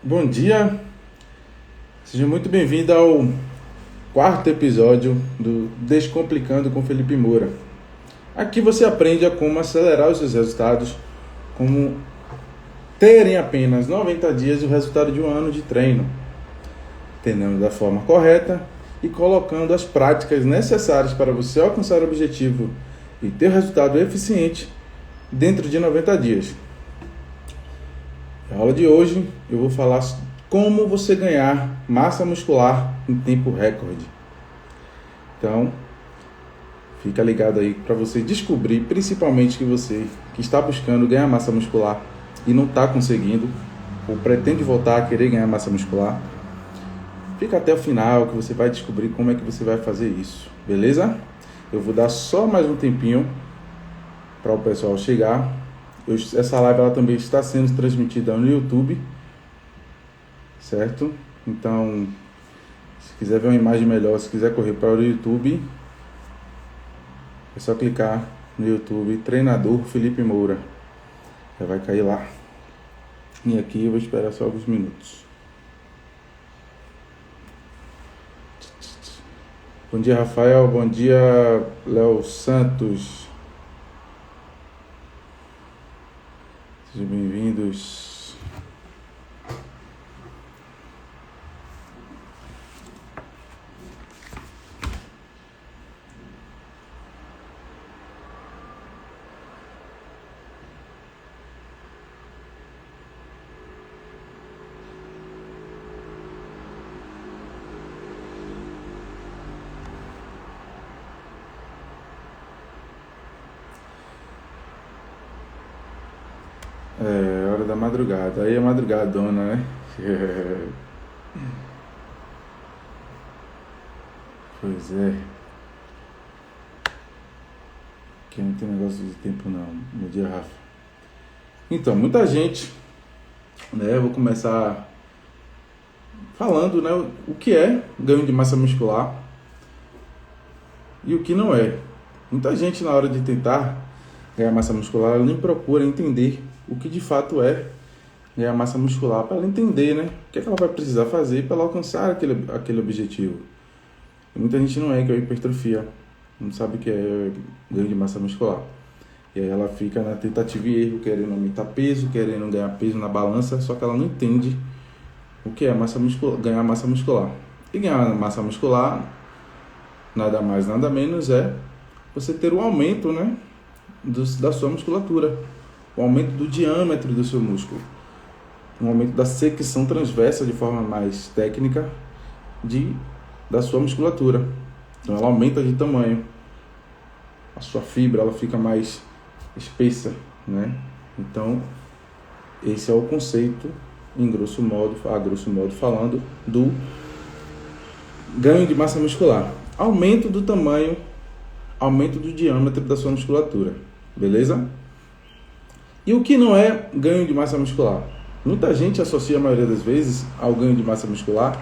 Bom dia, seja muito bem-vindo ao quarto episódio do Descomplicando com Felipe Moura. Aqui você aprende a como acelerar os seus resultados, como ter em apenas 90 dias o resultado de um ano de treino, treinando da forma correta e colocando as práticas necessárias para você alcançar o objetivo e ter o resultado eficiente dentro de 90 dias. Na aula de hoje eu vou falar como você ganhar massa muscular em tempo recorde. Então, fica ligado aí para você descobrir, principalmente que você que está buscando ganhar massa muscular e não está conseguindo, ou pretende voltar a querer ganhar massa muscular. Fica até o final que você vai descobrir como é que você vai fazer isso, beleza? Eu vou dar só mais um tempinho para o pessoal chegar. Essa live ela também está sendo transmitida no YouTube, certo? Então, se quiser ver uma imagem melhor, se quiser correr para o YouTube, é só clicar no YouTube, Treinador Felipe Moura. Já vai cair lá. E aqui eu vou esperar só alguns minutos. Bom dia, Rafael. Bom dia, Léo Santos. Sejam bem-vindos. É hora da madrugada. Aí é madrugadona, né? Pois é. Aqui não tem negócio de tempo não. Bom dia, Rafa. Então, muita gente, né? Eu vou começar falando, né? O que é ganho de massa muscular e o que não é. Muita gente, na hora de tentar ganhar massa muscular, ela nem procura entender o que de fato é ganhar massa muscular, para ela entender, né? O que é que ela vai precisar fazer para ela alcançar aquele objetivo. E muita gente não é, que é a hipertrofia, não sabe o que é ganho de massa muscular. E aí ela fica na tentativa e erro, querendo aumentar peso, querendo ganhar peso na balança, só que ela não entende o que é ganhar massa muscular. E ganhar massa muscular, nada mais, nada menos, é você ter um aumento, né, da sua musculatura, o aumento do diâmetro do seu músculo, um aumento da secção transversa de forma mais técnica da sua musculatura. Então ela aumenta de tamanho, a sua fibra ela fica mais espessa, né? Então esse é o conceito, a grosso modo falando, do ganho de massa muscular. Aumento do tamanho, aumento do diâmetro da sua musculatura, beleza? E o que não é ganho de massa muscular? Muita gente associa a maioria das vezes ao ganho de massa muscular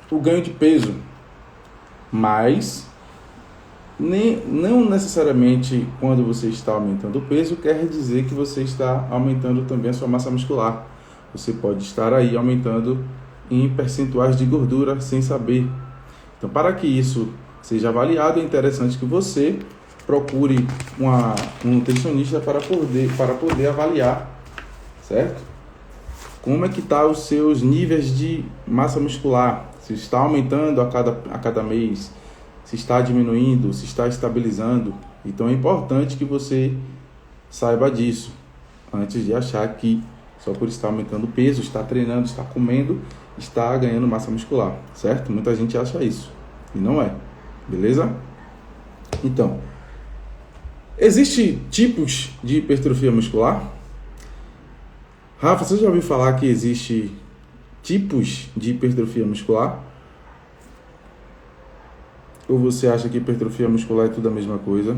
o ganho de peso, mas não necessariamente quando você está aumentando o peso quer dizer que você está aumentando também a sua massa muscular. Você pode estar aí aumentando em percentuais de gordura sem saber. Então, para que isso seja avaliado, é interessante que você procure um nutricionista para poder avaliar, certo? Como é que está os seus níveis de massa muscular? Se está aumentando a cada mês, se está diminuindo, se está estabilizando. Então é importante que você saiba disso, antes de achar que só por estar aumentando o peso, está treinando, está comendo, está ganhando massa muscular, certo? Muita gente acha isso, e não é, beleza? Então, existem tipos de hipertrofia muscular? Rafa, você já ouviu falar que existe tipos de hipertrofia muscular? Ou você acha que hipertrofia muscular é tudo a mesma coisa?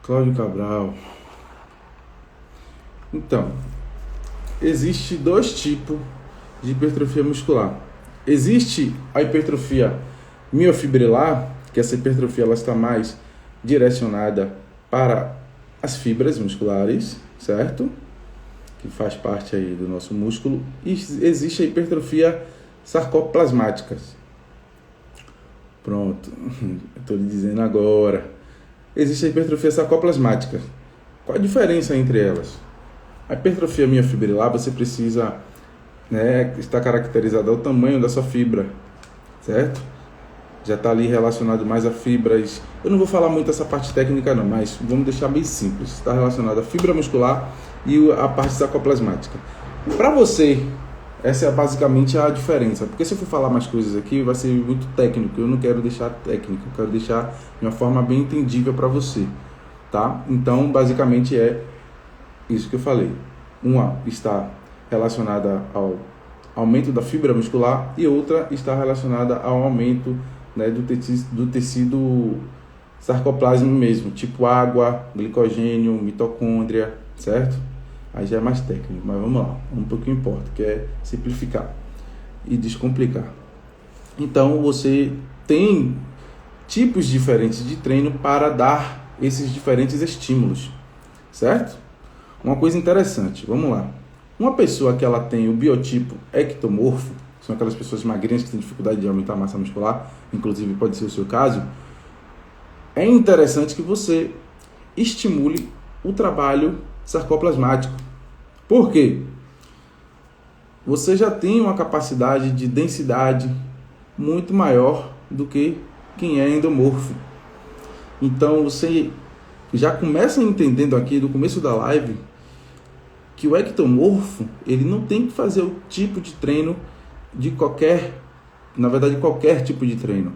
Cláudio Cabral. Então, existe dois tipos de hipertrofia muscular. existe a hipertrofia miofibrilar, que essa hipertrofia ela está mais direcionada para as fibras musculares, certo? Que faz parte aí do nosso músculo. E existe a hipertrofia sarcoplasmática. Pronto, estou lhe dizendo agora. Existe a hipertrofia sarcoplasmática. Qual a diferença entre elas? A hipertrofia miofibrilar, você precisa, né, está caracterizada ao tamanho da sua fibra, certo? Já está ali relacionado mais a fibras. Eu não vou falar muito essa parte técnica não, mas vamos deixar bem simples. Está relacionado à fibra muscular e a parte sarcoplasmática. Para você, essa é basicamente a diferença. Porque se eu for falar mais coisas aqui, vai ser muito técnico. Eu não quero deixar técnico, eu quero deixar de uma forma bem entendível para você, tá? Então, basicamente é isso que eu falei. Uma está relacionada ao aumento da fibra muscular e outra está relacionada ao aumento, né, do tecido sarcoplasma mesmo, tipo água, glicogênio, mitocôndria, certo? Aí já é mais técnico, mas vamos lá, um pouco importa, que é simplificar e descomplicar. Então você tem tipos diferentes de treino para dar esses diferentes estímulos, certo? Uma coisa interessante, vamos lá. Uma pessoa que ela tem o biotipo ectomorfo, são aquelas pessoas magrinhas que têm dificuldade de aumentar a massa muscular, inclusive pode ser o seu caso, é interessante que você estimule o trabalho sarcoplasmático. Por quê? Você já tem uma capacidade de densidade muito maior do que quem é endomorfo. Então você já começa entendendo aqui do começo da live que o ectomorfo, ele não tem que fazer o tipo de treino de qualquer tipo de treino.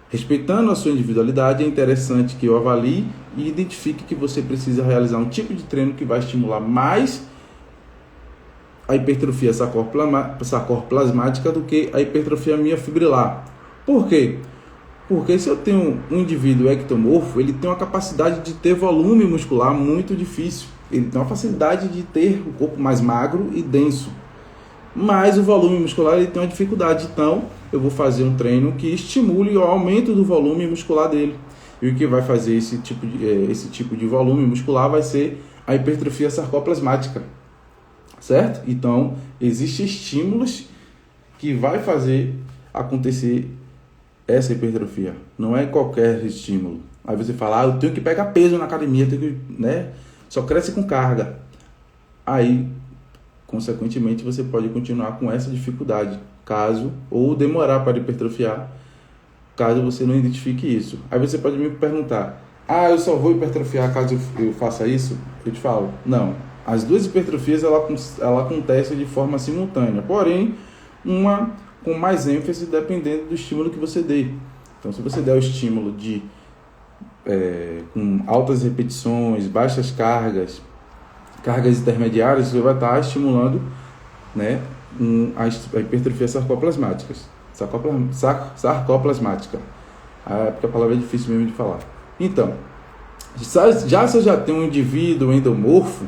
Respeitando a sua individualidade, é interessante que eu avalie e identifique que você precisa realizar um tipo de treino que vai estimular mais a hipertrofia sarcoplasmática do que a hipertrofia miofibrilar. Por quê? Porque se eu tenho um indivíduo ectomorfo, ele tem uma capacidade de ter volume muscular muito difícil. Ele tem uma facilidade de ter o corpo mais magro e denso. Mas o volume muscular ele tem uma dificuldade. Então, eu vou fazer um treino que estimule o aumento do volume muscular dele. E o que vai fazer esse tipo de volume muscular vai ser a hipertrofia sarcoplasmática. Certo? Então, existem estímulos que vai fazer acontecer essa hipertrofia. Não é qualquer estímulo. Aí você fala, eu tenho que pegar peso na academia, né? Só cresce com carga. Aí, consequentemente, você pode continuar com essa dificuldade, ou demorar para hipertrofiar, caso você não identifique isso. Aí você pode me perguntar, eu só vou hipertrofiar caso eu faça isso? Eu te falo, não. As duas hipertrofias, ela acontece de forma simultânea, porém, uma com mais ênfase dependendo do estímulo que você dê. Então, se você der o estímulo com altas repetições, baixas cargas intermediárias, você vai estar estimulando, né, a hipertrofia sarcoplasmática. Porque a palavra é difícil mesmo de falar. Então, se eu já tenho um indivíduo endomorfo,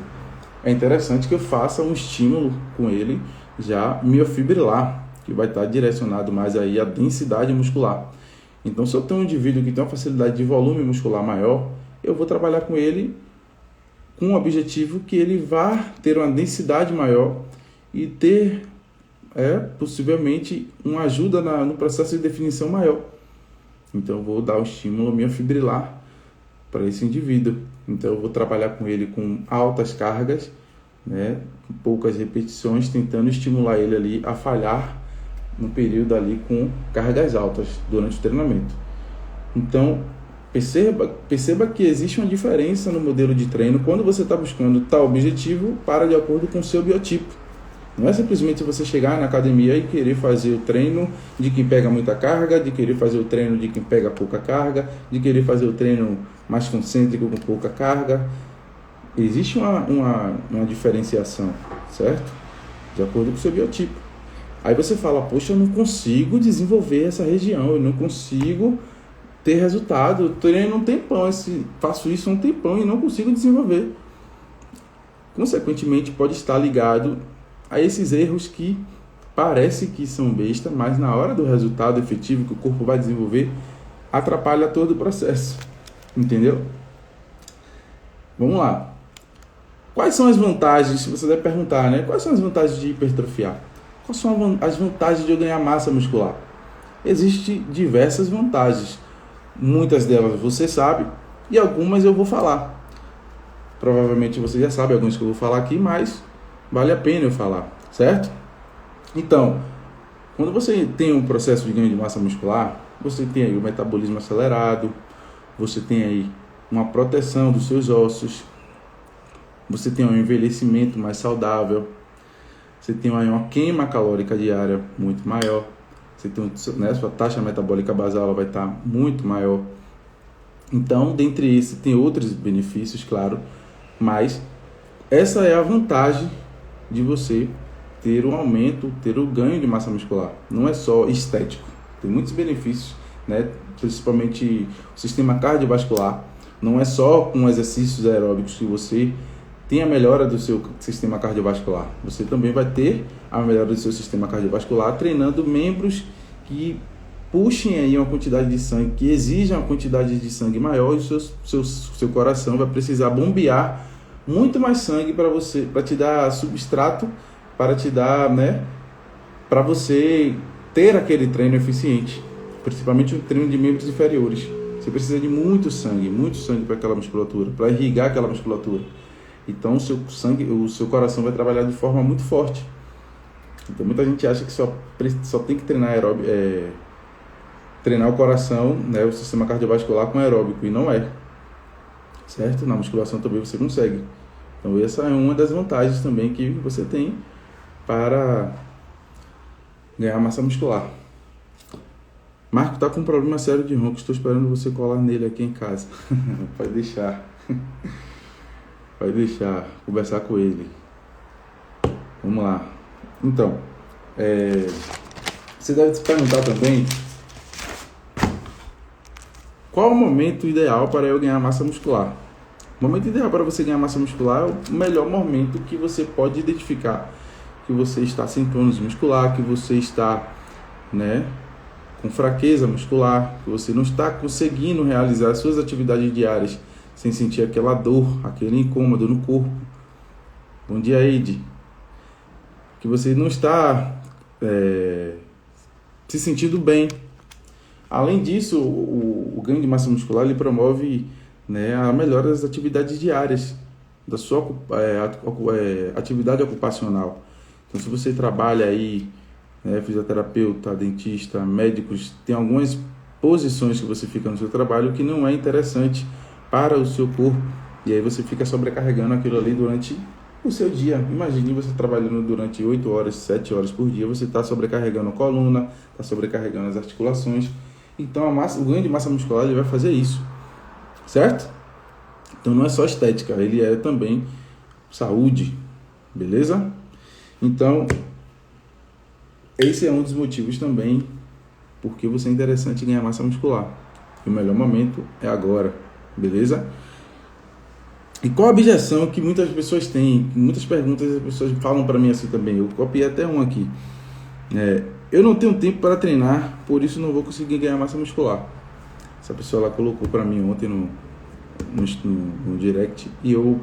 é interessante que eu faça um estímulo com ele já miofibrilar, que vai estar direcionado mais aí à densidade muscular. Então, se eu tenho um indivíduo que tem uma facilidade de volume muscular maior, eu vou trabalhar com ele com o objetivo que ele vá ter uma densidade maior e ter, possivelmente, uma ajuda no processo de definição maior. Então, eu vou dar o estímulo miofibrilar para esse indivíduo. Então, eu vou trabalhar com ele com altas cargas, né, poucas repetições, tentando estimular ele ali a falhar no período ali com cargas altas durante o treinamento. Então, perceba que existe uma diferença no modelo de treino quando você está buscando tal objetivo para de acordo com o seu biotipo. Não é simplesmente você chegar na academia e querer fazer o treino de quem pega muita carga, de querer fazer o treino de quem pega pouca carga, de querer fazer o treino mais concêntrico com pouca carga. Existe uma diferenciação, certo? De acordo com o seu biotipo. Aí você fala, poxa, eu não consigo desenvolver essa região, eu não consigo ter resultado, eu treino um tempão, faço isso um tempão e não consigo desenvolver. Consequentemente, pode estar ligado a esses erros que parece que são bestas, mas na hora do resultado efetivo que o corpo vai desenvolver, atrapalha todo o processo. Entendeu? Vamos lá. Quais são as vantagens, você deve perguntar, né? Quais são as vantagens de hipertrofiar? Quais são as vantagens de eu ganhar massa muscular? Existem diversas vantagens. Muitas delas você sabe e algumas eu vou falar. Provavelmente você já sabe algumas que eu vou falar aqui, mas vale a pena eu falar, certo? Então, quando você tem um processo de ganho de massa muscular, você tem aí o metabolismo acelerado, você tem aí uma proteção dos seus ossos, você tem um envelhecimento mais saudável, você tem aí uma queima calórica diária muito maior, você tem, né, sua taxa metabólica basal ela vai estar muito maior. Então, dentre esses, tem outros benefícios, claro, mas essa é a vantagem de você ter um aumento, ter o ganho de massa muscular. Não é só estético, tem muitos benefícios, né? Principalmente o sistema cardiovascular. Não é só com exercícios aeróbicos que você tem a melhora do seu sistema cardiovascular. Você também vai ter a melhora do seu sistema cardiovascular treinando membros que puxem aí uma quantidade de sangue, que exijam uma quantidade de sangue maior, e o seu coração vai precisar bombear muito mais sangue para você, para te dar substrato, para te dar, né, para você ter aquele treino eficiente, principalmente o treino de membros inferiores. Você precisa de muito sangue para aquela musculatura, para irrigar aquela musculatura. Então o seu coração vai trabalhar de forma muito forte. Então muita gente acha que só tem que treinar treinar o coração, né, o sistema cardiovascular com aeróbico, e não é. Certo? Na musculação também você consegue. Então essa é uma das vantagens também que você tem para ganhar massa muscular. Marco tá com um problema sério de ronco, estou esperando você colar nele aqui em casa. Pode deixar. Pode deixar, conversar com ele. Vamos lá. Então, você deve se perguntar também qual o momento ideal para eu ganhar massa muscular. O momento ideal para você ganhar massa muscular é o melhor momento que você pode identificar que você está sem tônus muscular, que você está, né, com fraqueza muscular, que você não está conseguindo realizar as suas atividades diárias sem sentir aquela dor, aquele incômodo no corpo. Bom dia, Eide. Que você não está se sentindo bem. Além disso, o ganho de massa muscular ele promove, né, a melhora das atividades diárias, da sua atividade ocupacional. Então, se você trabalha aí, né, fisioterapeuta, dentista, médicos, tem algumas posições que você fica no seu trabalho que não é interessante para o seu corpo, e aí você fica sobrecarregando aquilo ali durante o seu dia. Imagine você trabalhando durante 8 horas, 7 horas por dia, você está sobrecarregando a coluna, está sobrecarregando as articulações. Então o ganho de massa muscular ele vai fazer isso, certo? Então não é só estética, ele é também saúde, beleza? Então esse é um dos motivos também porque você é interessante ganhar massa muscular. E o melhor momento é agora, beleza? E qual a objeção que muitas pessoas têm? Muitas perguntas as pessoas falam para mim assim também. Eu copiei até um aqui. Eu não tenho tempo para treinar, por isso não vou conseguir ganhar massa muscular. Essa pessoa lá colocou para mim ontem no direct, e eu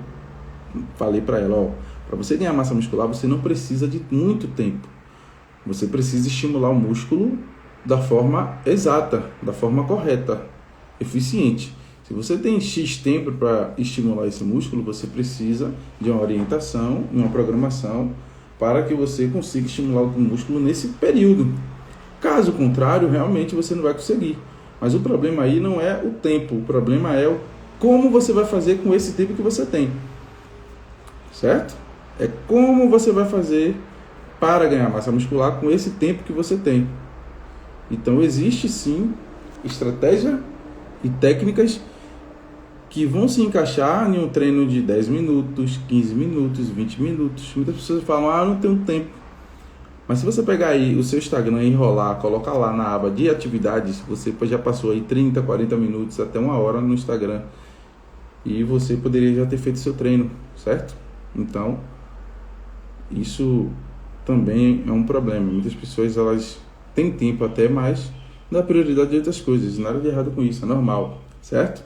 falei para ela, para você ganhar massa muscular, você não precisa de muito tempo. Você precisa estimular o músculo da forma exata, da forma correta, eficiente. Se você tem X tempo para estimular esse músculo, você precisa de uma orientação e uma programação para que você consiga estimular o músculo nesse período. Caso contrário, realmente você não vai conseguir. Mas o problema aí não é o tempo, o problema é como você vai fazer com esse tempo que você tem. Certo? É como você vai fazer para ganhar massa muscular com esse tempo que você tem. Então existe sim estratégia e técnicas que vão se encaixar em um treino de 10 minutos, 15 minutos, 20 minutos. Muitas pessoas falam, eu não tenho tempo. Mas se você pegar aí o seu Instagram e enrolar, colocar lá na aba de atividades, você já passou aí 30, 40 minutos, até 1 hora no Instagram. E você poderia já ter feito seu treino, certo? Então, isso também é um problema. Muitas pessoas, elas têm tempo até, mas dá prioridade a outras coisas. Nada de errado com isso, é normal, certo?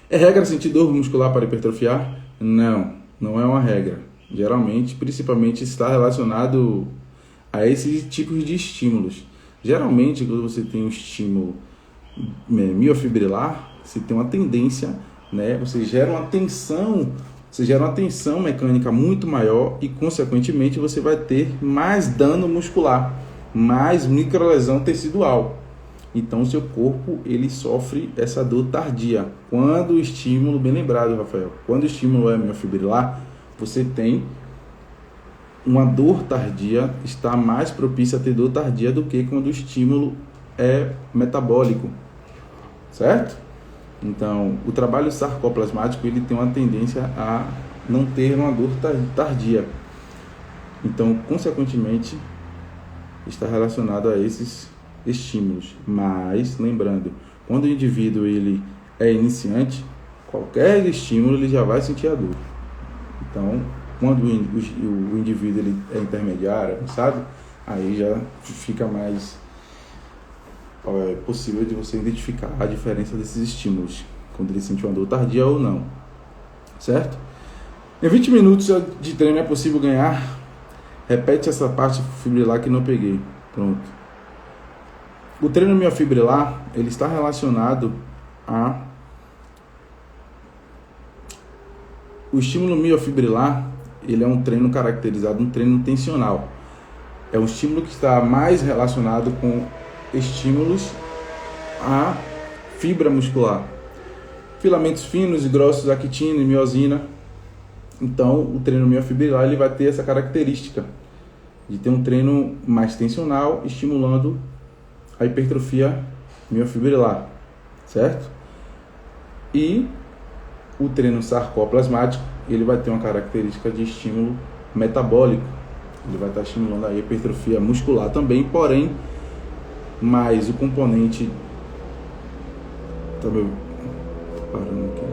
É regra sentir dor muscular para hipertrofiar? Não, não é uma regra. Geralmente, principalmente, está relacionado a esses tipos de estímulos. Geralmente, quando você tem um estímulo miofibrilar, você tem uma tendência, né? Você gera uma tensão mecânica muito maior e, consequentemente, você vai ter mais dano muscular, mais microlesão tecidual. Então, o seu corpo, ele sofre essa dor tardia. Quando o estímulo, bem lembrado, Rafael, quando o estímulo é miofibrilar, você tem uma dor tardia, está mais propícia a ter dor tardia do que quando o estímulo é metabólico, certo? Então, o trabalho sarcoplasmático, ele tem uma tendência a não ter uma dor tardia. Então, consequentemente, está relacionado a esses estímulos. Mas, lembrando, quando o indivíduo ele é iniciante, qualquer estímulo ele já vai sentir a dor. Então, quando o indivíduo ele é intermediário, sabe? Aí já fica mais possível de você identificar a diferença desses estímulos, quando ele sente uma dor tardia ou não, certo? Em 20 minutos de treino é possível ganhar. Repete essa parte fibrilar que não peguei. Pronto. O treino miofibrilar, ele está relacionado a o estímulo miofibrilar. Ele é um treino caracterizado, um treino tensional. É um estímulo que está mais relacionado com estímulos à fibra muscular. Filamentos finos e grossos, actina e miosina. Então, o treino miofibrilar ele vai ter essa característica de ter um treino mais tensional, estimulando a hipertrofia miofibrilar, certo? E o treino sarcoplasmático, ele vai ter uma característica de estímulo metabólico. Ele vai estar estimulando a hipertrofia muscular também, porém, mais o componente... Tô parando aqui.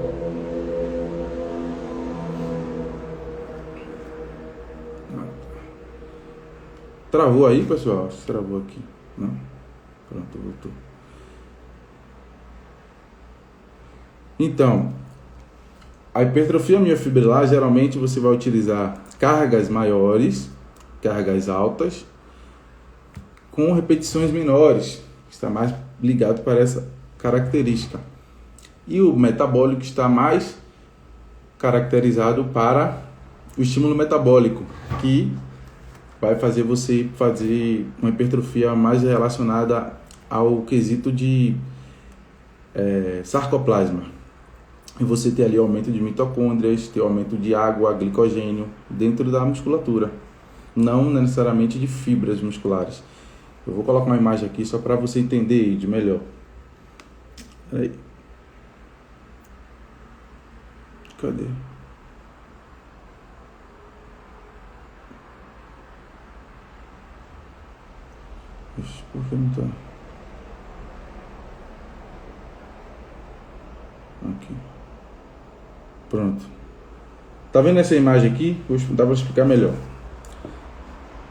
Travou aí, pessoal? Travou aqui. Não? Pronto, voltou. Então, a hipertrofia miofibrilar, geralmente você vai utilizar cargas maiores, cargas altas, com repetições menores, está mais ligado para essa característica. E o metabólico está mais caracterizado para o estímulo metabólico, que vai fazer você fazer uma hipertrofia mais relacionada ao quesito de sarcoplasma. E você ter ali aumento de mitocôndrias, ter aumento de água, glicogênio dentro da musculatura, não necessariamente de fibras musculares. Eu vou colocar uma imagem aqui só para você entender de melhor. Aí. Cadê? Ixi, por que não tá? Aqui. Pronto. Tá vendo essa imagem aqui? Vou dar para explicar melhor.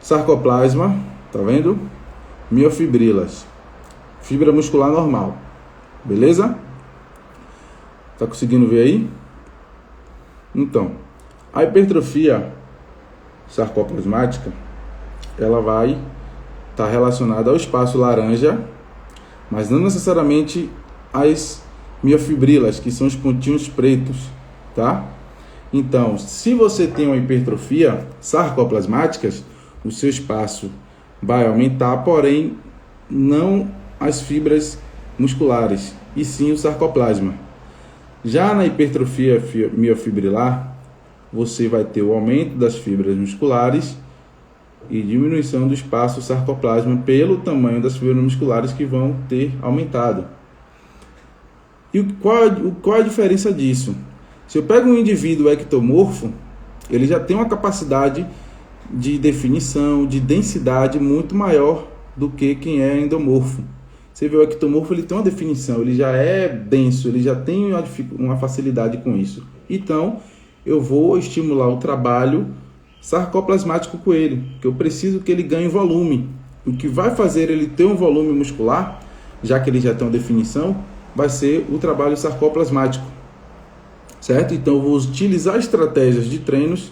Sarcoplasma, tá vendo? Miofibrilas. Fibra muscular normal. Beleza? Tá conseguindo ver aí? Então, a hipertrofia sarcoplasmática, ela vai estar relacionada ao espaço laranja, mas não necessariamente às miofibrilas, que são os pontinhos pretos, tá? Então, se você tem uma hipertrofia sarcoplasmática, o seu espaço vai aumentar, porém não as fibras musculares, e sim o sarcoplasma. Já na hipertrofia miofibrilar, você vai ter o aumento das fibras musculares e diminuição do espaço sarcoplasma pelo tamanho das fibras musculares que vão ter aumentado. E qual a diferença disso? Se eu pego um indivíduo ectomorfo, ele já tem uma capacidade de definição, de densidade muito maior do que quem é endomorfo. Você vê o ectomorfo, ele tem uma definição, ele já é denso, ele já tem uma facilidade com isso. Então, eu vou estimular o trabalho sarcoplasmático com ele, que eu preciso que ele ganhe volume. O que vai fazer ele ter um volume muscular, já que ele já tem uma definição, vai ser o trabalho sarcoplasmático, certo? Então eu vou utilizar estratégias de treinos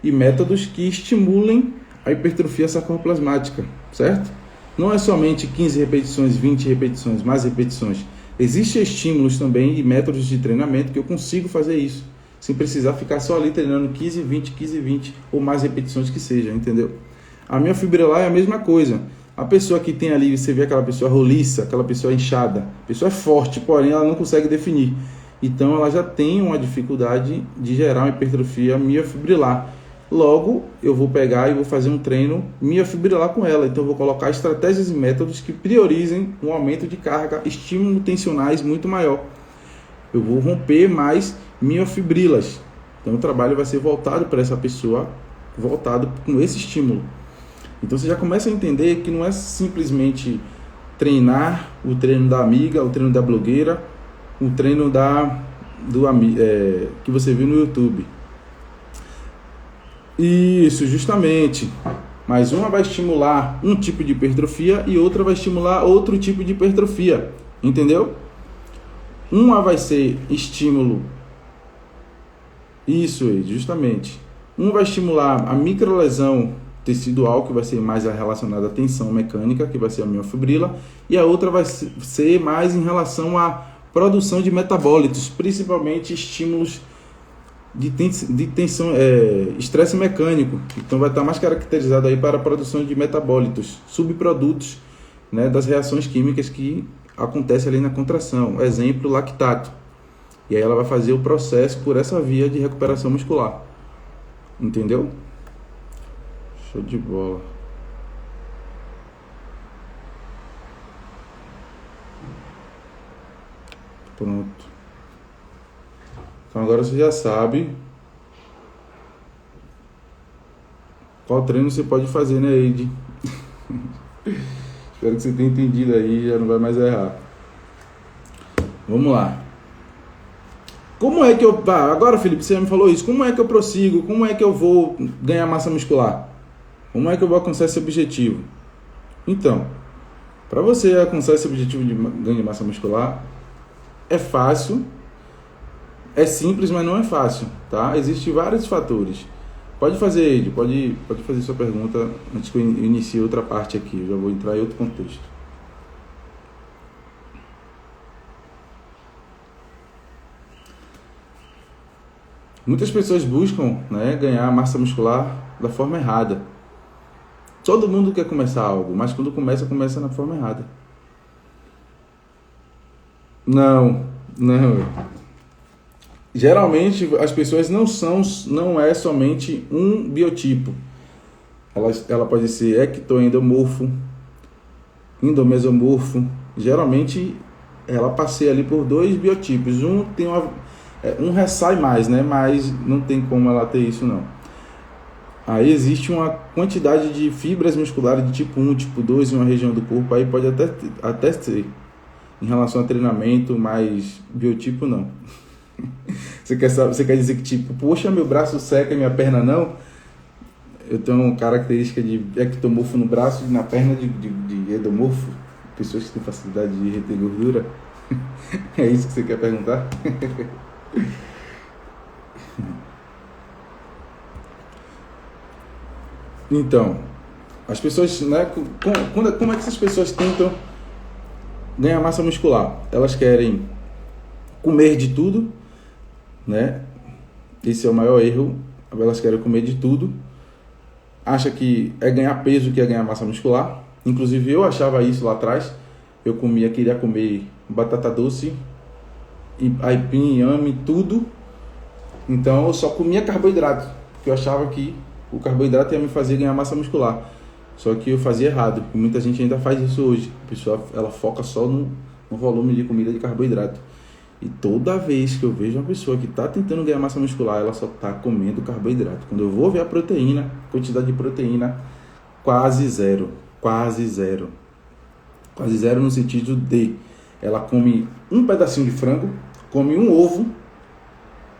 e métodos que estimulem a hipertrofia sarcoplasmática, certo? Não é somente 15 repetições, 20 repetições, mais repetições. Existem estímulos também e métodos de treinamento que eu consigo fazer isso, sem precisar ficar só ali treinando 15, 20, 15, 20 ou mais repetições que seja, entendeu? A miofibrilar é a mesma coisa. A pessoa que tem ali, você vê aquela pessoa roliça, aquela pessoa inchada, a pessoa é forte, porém ela não consegue definir. Então ela já tem uma dificuldade de gerar uma hipertrofia miofibrilar. Logo, eu vou pegar e vou fazer um treino miofibrilar com ela. Então eu vou colocar estratégias e métodos que priorizem um aumento de carga, estímulos tensionais muito maior. Eu vou romper mais miofibrilas. Então o trabalho vai ser voltado para essa pessoa, voltado com esse estímulo. Então você já começa a entender que não é simplesmente treinar o treino da amiga, o treino da blogueira, o treino que você viu no YouTube. Isso, justamente. Mas uma vai estimular um tipo de hipertrofia e outra vai estimular outro tipo de hipertrofia. Entendeu? Uma vai ser estímulo. Isso aí, justamente. Um vai estimular a microlesão tecidual, que vai ser mais relacionada à tensão mecânica, que vai ser a miofibrila. E a outra vai ser mais em relação à produção de metabólitos, principalmente estímulos de tensão, estresse mecânico. Então vai estar mais caracterizado aí para a produção de metabólitos, subprodutos, né, das reações químicas que acontecem ali na contração. Exemplo, lactato. E aí ela vai fazer o processo por essa via de recuperação muscular. Entendeu? Show de bola. Pronto. Então agora você já sabe qual treino você pode fazer, né, Eide? Espero que você tenha entendido aí, já não vai mais errar. Vamos lá. Como é que eu... agora, Felipe, você já me falou isso. Como é que eu prossigo? Como é que eu vou ganhar massa muscular? Como é que eu vou alcançar esse objetivo? Então, para você alcançar esse objetivo de ganho de massa muscular, é fácil... É simples, mas não é fácil, tá? Existem vários fatores. Pode fazer, Ed, pode fazer sua pergunta antes que eu inicie outra parte aqui. Eu já vou entrar em outro contexto. Muitas pessoas buscam, né, ganhar massa muscular da forma errada. Todo mundo quer começar algo, mas quando começa na forma errada. Não. Geralmente as pessoas não é somente um biotipo. Ela pode ser ectoendomorfo, endomesomorfo. Geralmente ela passeia ali por dois biotipos. Um tem um ressai mais, né? Mas não tem como ela ter isso não. Aí existe uma quantidade de fibras musculares de tipo 1, tipo 2 em uma região do corpo. Aí pode até ser em relação a treinamento, mas biotipo não. Você quer dizer que tipo, poxa, meu braço seca e minha perna não? Eu tenho uma característica de ectomorfo no braço e na perna de endomorfo. Pessoas que têm facilidade de reter gordura. É isso que você quer perguntar? Então, as pessoas, né, como é que essas pessoas tentam ganhar massa muscular? Elas querem comer de tudo, né? Esse é o maior erro. Elas querem comer de tudo. Acha que é ganhar peso que é ganhar massa muscular. Inclusive eu achava isso lá atrás. Eu queria comer batata doce, aipim, inhame, tudo. Então eu só comia carboidrato, porque eu achava que o carboidrato ia me fazer ganhar massa muscular. Só que eu fazia errado. E muita gente ainda faz isso hoje. A pessoa ela foca só no volume de comida de carboidrato. E toda vez que eu vejo uma pessoa que está tentando ganhar massa muscular, ela só está comendo carboidrato. Quando eu vou ver a proteína, quantidade de proteína, quase zero. Quase zero no sentido de ela come um pedacinho de frango, come um ovo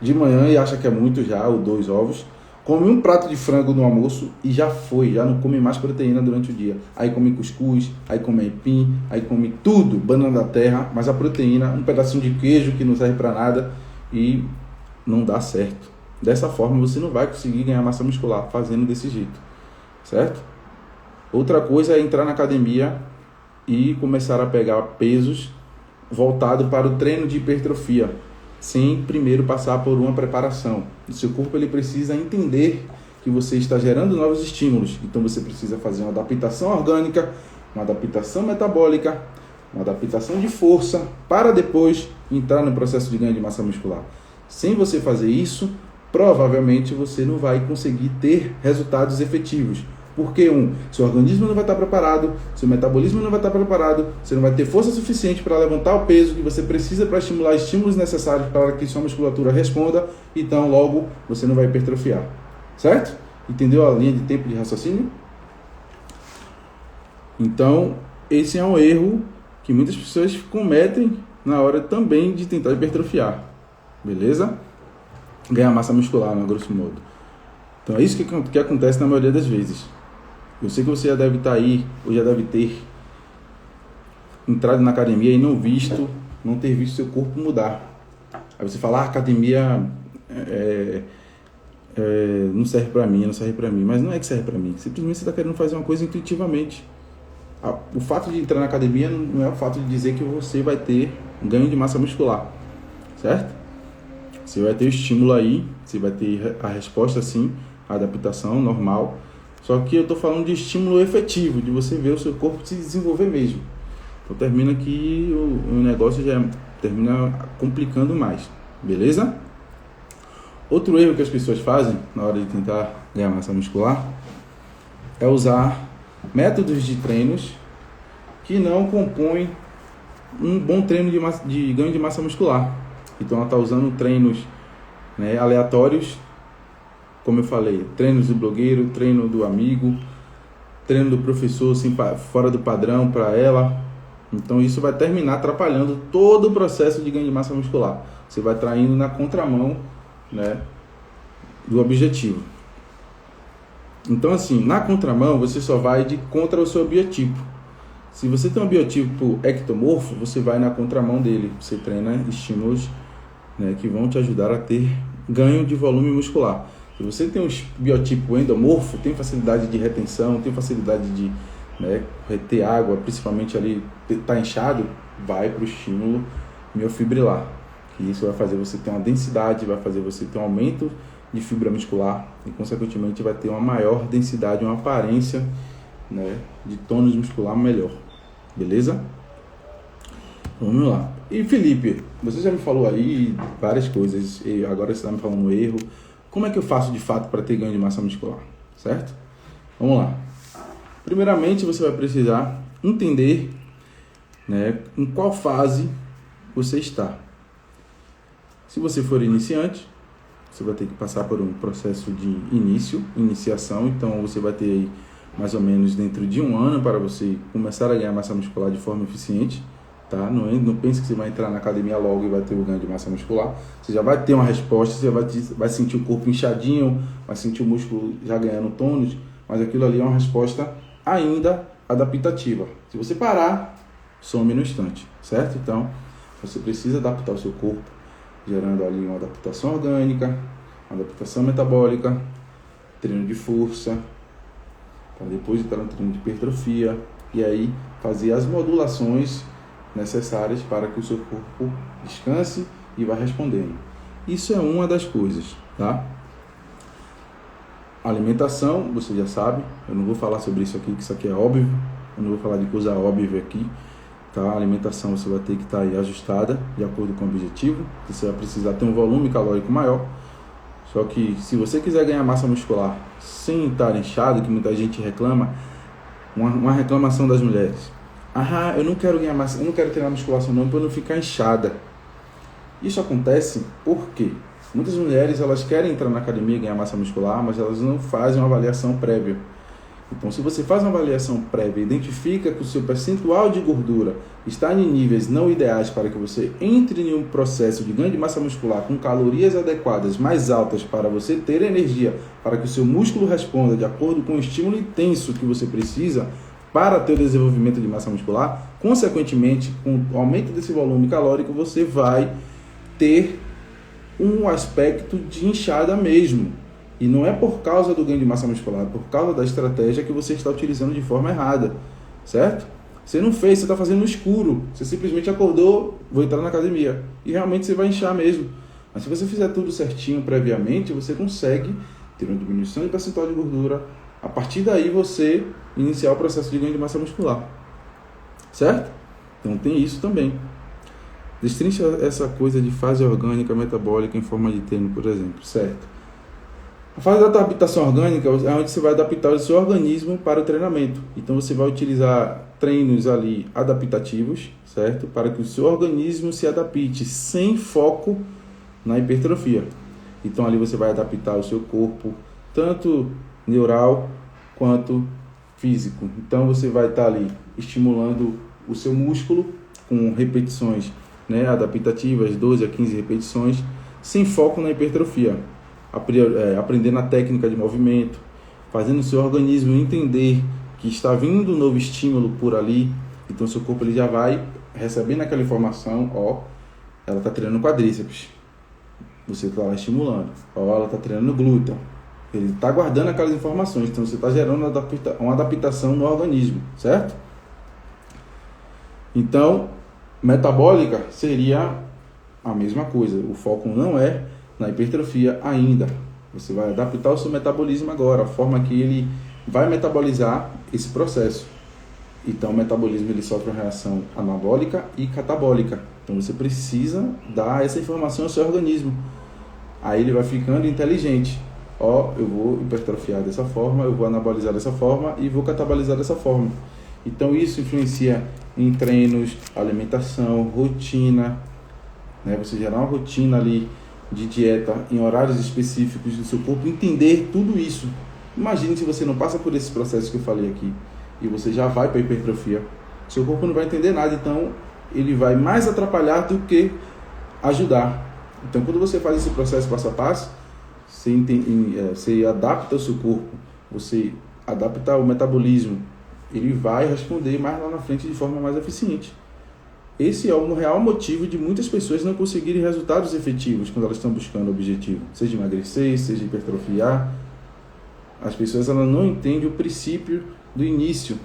de manhã e acha que é muito já, ou 2 ovos. come um prato de frango no almoço e já não come mais proteína durante o dia. Aí come cuscuz, aí come aipim, aí come tudo, banana da terra, mas a proteína, um pedacinho de queijo que não serve para nada e não dá certo. Dessa forma você não vai conseguir ganhar massa muscular fazendo desse jeito, certo? Outra coisa é entrar na academia e começar a pegar pesos voltado para o treino de hipertrofia, sem primeiro passar por uma preparação. O seu corpo ele precisa entender que você está gerando novos estímulos, então você precisa fazer uma adaptação orgânica, uma adaptação metabólica, uma adaptação de força, para depois entrar no processo de ganho de massa muscular. Sem você fazer isso, provavelmente você não vai conseguir ter resultados efetivos. Porque seu organismo não vai estar preparado, seu metabolismo não vai estar preparado, você não vai ter força suficiente para levantar o peso que você precisa para estimular estímulos necessários para que sua musculatura responda, então logo você não vai hipertrofiar. Certo? Entendeu a linha de tempo de raciocínio? Então, esse é um erro que muitas pessoas cometem na hora também de tentar hipertrofiar. Beleza? Ganhar massa muscular, a grosso modo. Então é isso que acontece na maioria das vezes. Eu sei que você já deve estar aí, ou já deve ter entrado na academia e não ter visto seu corpo mudar. Aí você fala, academia não serve para mim, mas não é que serve para mim. Simplesmente você está querendo fazer uma coisa intuitivamente. O fato de entrar na academia não é o fato de dizer que você vai ter ganho de massa muscular, certo? Você vai ter o estímulo aí, você vai ter a resposta sim, a adaptação normal. Só que eu estou falando de estímulo efetivo, de você ver o seu corpo se desenvolver mesmo. Então termina que o negócio já termina complicando mais, beleza? Outro erro que as pessoas fazem na hora de tentar ganhar massa muscular é usar métodos de treinos que não compõem um bom treino de ganho de massa muscular. Então ela está usando treinos, né, aleatórios, como eu falei, treinos do blogueiro, treino do amigo, treino do professor assim, fora do padrão para ela. Então isso vai terminar atrapalhando todo o processo de ganho de massa muscular. Você vai estar indo na contramão, né, do objetivo. Então assim, na contramão você só vai de contra o seu biotipo. Se você tem um biotipo ectomorfo, você vai na contramão dele. Você treina estímulos, né, que vão te ajudar a ter ganho de volume muscular. Se você tem um biotipo endomorfo, tem facilidade de retenção, tem facilidade de, né, reter água, principalmente ali tá inchado, vai para o estímulo miofibrilar. Que isso vai fazer você ter uma densidade, vai fazer você ter um aumento de fibra muscular e, consequentemente, vai ter uma maior densidade, uma aparência, né, de tônus muscular melhor. Beleza? Vamos lá. E Felipe, você já me falou aí várias coisas, e agora você está me falando um erro. Como é que eu faço de fato para ter ganho de massa muscular? Certo? Vamos lá. Primeiramente, você vai precisar entender, né, em qual fase você está. Se você for iniciante, você vai ter que passar por um processo de iniciação. Então, você vai ter aí mais ou menos dentro de 1 ano para você começar a ganhar massa muscular de forma eficiente. Tá? Não pense que você vai entrar na academia logo e vai ter o ganho de massa muscular. Você já vai ter uma resposta, você vai sentir o corpo inchadinho, vai sentir o músculo já ganhando tônus, mas aquilo ali é uma resposta ainda adaptativa. Se você parar, some no instante, certo? Então, você precisa adaptar o seu corpo, gerando ali uma adaptação orgânica, uma adaptação metabólica, treino de força, para depois entrar no treino de hipertrofia, e aí fazer as modulações necessárias para que o seu corpo descanse e vá respondendo. Isso é uma das coisas, tá? Alimentação, você já sabe, eu não vou falar sobre isso aqui, que isso aqui é óbvio, eu não vou falar de coisa óbvia aqui, tá? A alimentação você vai ter que estar aí ajustada de acordo com o objetivo, você vai precisar ter um volume calórico maior. Só que se você quiser ganhar massa muscular sem estar inchado, que muita gente reclama, uma reclamação das mulheres: eu não quero ganhar massa, eu não quero treinar musculação não, para não ficar inchada. Isso acontece porque muitas mulheres, elas querem entrar na academia e ganhar massa muscular, mas elas não fazem uma avaliação prévia. Então, se você faz uma avaliação prévia, identifica que o seu percentual de gordura está em níveis não ideais para que você entre em um processo de ganho de massa muscular com calorias adequadas, mais altas, para você ter energia, para que o seu músculo responda de acordo com o estímulo intenso que você precisa para ter o desenvolvimento de massa muscular, consequentemente, com o aumento desse volume calórico, você vai ter um aspecto de inchada mesmo. E não é por causa do ganho de massa muscular, é por causa da estratégia que você está utilizando de forma errada, certo? Você não fez, você está fazendo no escuro, você simplesmente acordou, vou entrar na academia, e realmente você vai inchar mesmo. Mas se você fizer tudo certinho previamente, você consegue ter uma diminuição de percentual de gordura, a partir daí você iniciar o processo de ganho de massa muscular, certo? Então tem isso também. Destrincha essa coisa de fase orgânica metabólica em forma de treino, por exemplo, certo? A fase da adaptação orgânica é onde você vai adaptar o seu organismo para o treinamento. Então você vai utilizar treinos ali adaptativos, certo? Para que o seu organismo se adapte sem foco na hipertrofia. Então ali você vai adaptar o seu corpo, tanto neural quanto físico. Então você vai estar ali estimulando o seu músculo com repetições, né, adaptativas, 12 a 15 repetições, sem foco na hipertrofia. Aprendendo a técnica de movimento, fazendo o seu organismo entender que está vindo um novo estímulo por ali. Então seu corpo ele já vai recebendo aquela informação, ela está treinando quadríceps, você está lá estimulando, ela está treinando glúteo, ele está guardando aquelas informações, então você está gerando uma adaptação no organismo, certo? Então, metabólica seria a mesma coisa, o foco não é na hipertrofia ainda. Você vai adaptar o seu metabolismo agora, a forma que ele vai metabolizar esse processo. Então o metabolismo ele sofre uma reação anabólica e catabólica. Então você precisa dar essa informação ao seu organismo. Aí ele vai ficando inteligente. Eu vou hipertrofiar dessa forma, eu vou anabolizar dessa forma e vou catabolizar dessa forma. Então isso influencia em treinos, alimentação, rotina, né? Você gerar uma rotina ali de dieta em horários específicos do seu corpo, entender tudo isso. Imagine se você não passa por esses processos que eu falei aqui e você já vai para a hipertrofia. Seu corpo não vai entender nada, então ele vai mais atrapalhar do que ajudar. Então quando você faz esse processo passo a passo, você adapta o seu corpo, você adapta o metabolismo, ele vai responder mais lá na frente de forma mais eficiente. Esse é o real motivo de muitas pessoas não conseguirem resultados efetivos quando elas estão buscando o objetivo, seja emagrecer, seja hipertrofiar. As pessoas elas não entendem o princípio do início,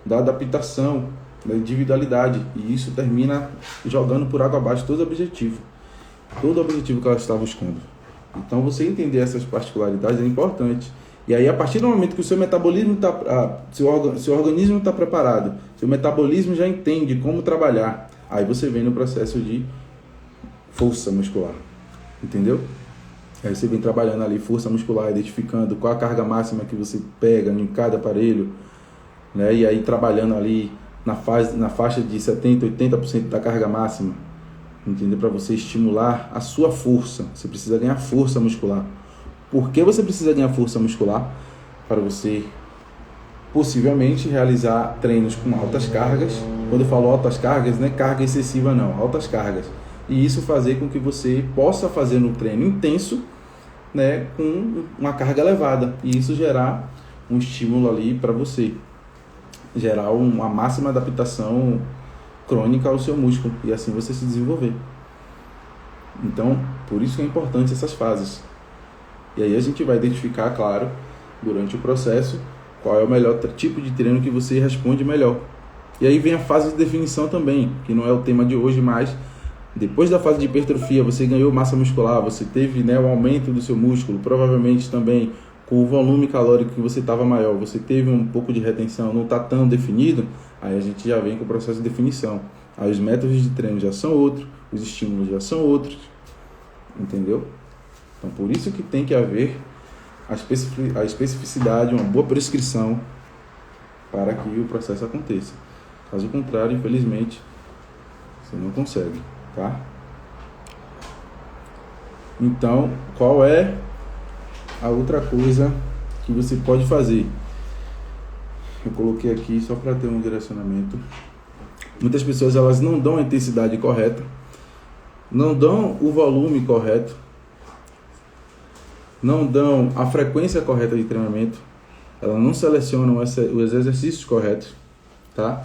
da adaptação, da individualidade, e isso termina jogando por água abaixo todo o objetivo que elas estão buscando. Então você entender essas particularidades é importante. E aí, a partir do momento que o seu metabolismo seu organismo está preparado, seu metabolismo já entende como trabalhar, aí você vem no processo de força muscular, entendeu? Aí você vem trabalhando ali força muscular, identificando qual a carga máxima que você pega em cada aparelho, né? E aí trabalhando ali na faixa de 70%, 80% da carga máxima, entendeu? Para você estimular a sua força, você precisa ganhar força muscular. Por que você precisa ganhar força muscular? Para você possivelmente realizar treinos com altas cargas. Quando eu falo altas cargas, não é carga excessiva não, altas cargas. E isso fazer com que você possa fazer um treino intenso, né, com uma carga elevada. E isso gerar um estímulo ali para você. Gerar uma máxima adaptação crônica ao seu músculo. E assim você se desenvolver. Então, por isso que é importante essas fases. E aí a gente vai identificar, claro, durante o processo, qual é o melhor tipo de treino que você responde melhor. E aí vem a fase de definição também, que não é o tema de hoje, mas depois da fase de hipertrofia, você ganhou massa muscular, você teve, né, o aumento do seu músculo, provavelmente também com o volume calórico que você estava maior, você teve um pouco de retenção, não está tão definido, aí a gente já vem com o processo de definição. Aí os métodos de treino já são outros, os estímulos já são outros, entendeu? Então, por isso que tem que haver a especificidade, uma boa prescrição para que o processo aconteça. Caso contrário, infelizmente, você não consegue, tá? Então, qual é a outra coisa que você pode fazer? Eu coloquei aqui só para ter um direcionamento. Muitas pessoas elas não dão a intensidade correta, não dão o volume correto, não dão a frequência correta de treinamento, elas não selecionam os exercícios corretos, tá?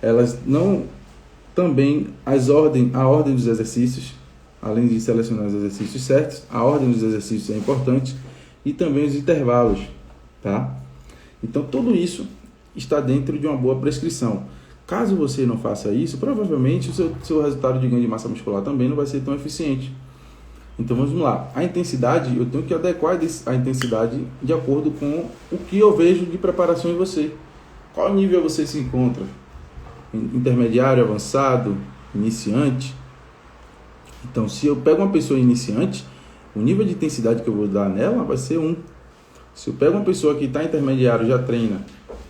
Elas não também a ordem dos exercícios, além de selecionar os exercícios certos, a ordem dos exercícios é importante e também os intervalos, tá? Então tudo isso está dentro de uma boa prescrição. Caso você não faça isso, provavelmente o seu resultado de ganho de massa muscular também não vai ser tão eficiente. Então vamos lá, a intensidade, eu tenho que adequar a intensidade de acordo com o que eu vejo de preparação em você. Qual nível você se encontra? Intermediário, avançado, iniciante? Então se eu pego uma pessoa iniciante, o nível de intensidade que eu vou dar nela vai ser 1. Se eu pego uma pessoa que está intermediário, já treina,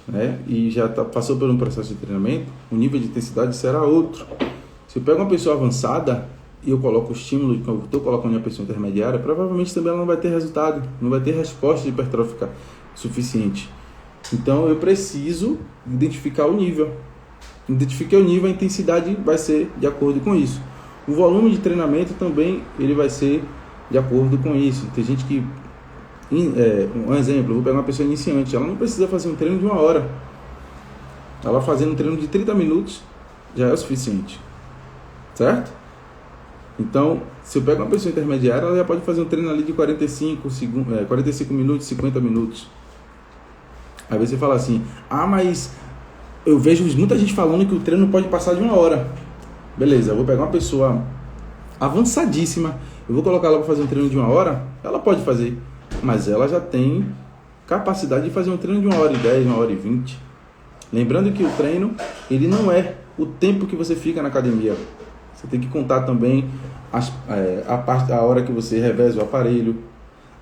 né, e já passou por um processo de treinamento, o nível de intensidade será outro. Se eu pego uma pessoa avançada e eu coloco o estímulo que eu estou colocando em uma pessoa intermediária, provavelmente também ela não vai ter resultado, não vai ter resposta hipertrófica suficiente. Então eu preciso identificar o nível. Identifiquei o nível, a intensidade vai ser de acordo com isso. O volume de treinamento também ele vai ser de acordo com isso. Tem gente que, um exemplo, eu vou pegar uma pessoa iniciante, ela não precisa fazer um treino de 1 hora. Ela fazendo um treino de 30 minutos já é o suficiente, certo? Então, se eu pego uma pessoa intermediária, ela já pode fazer um treino ali de 45 minutos, 50 minutos. Aí você fala assim, mas eu vejo muita gente falando que o treino não pode passar de 1 hora. Beleza, eu vou pegar uma pessoa avançadíssima, eu vou colocar ela para fazer um treino de 1 hora, ela pode fazer, mas ela já tem capacidade de fazer um treino de 1h10, 1h20. Lembrando que o treino, ele não é o tempo que você fica na academia. Você tem que contar também a hora que você reveza o aparelho,